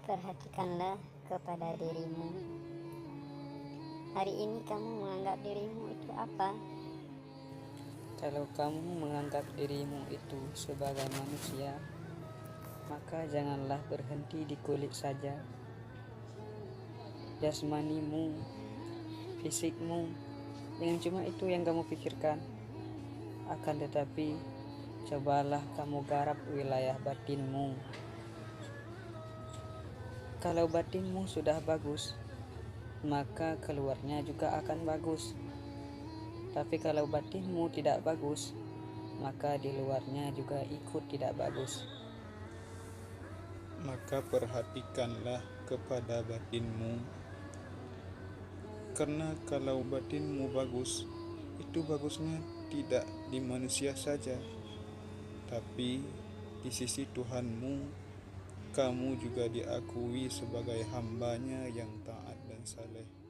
Perhatikanlah kepada dirimu. Hari ini kamu menganggap dirimu itu apa? Kalau kamu menganggap dirimu itu sebagai manusia, maka janganlah berhenti di kulit saja. Jasmanimu, fisikmu, yang cuma itu yang kamu pikirkan. Akan tetapi, cobalah kamu garap wilayah batinmu. Kalau batinmu sudah bagus, maka keluarnya juga akan bagus. Tapi kalau batinmu tidak bagus, maka di luarnya juga ikut tidak bagus. Maka perhatikanlah kepada batinmu. Karena kalau batinmu bagus, itu bagusnya tidak di manusia saja, tapi di sisi Tuhanmu, kamu juga diakui sebagai hambanya yang taat dan saleh.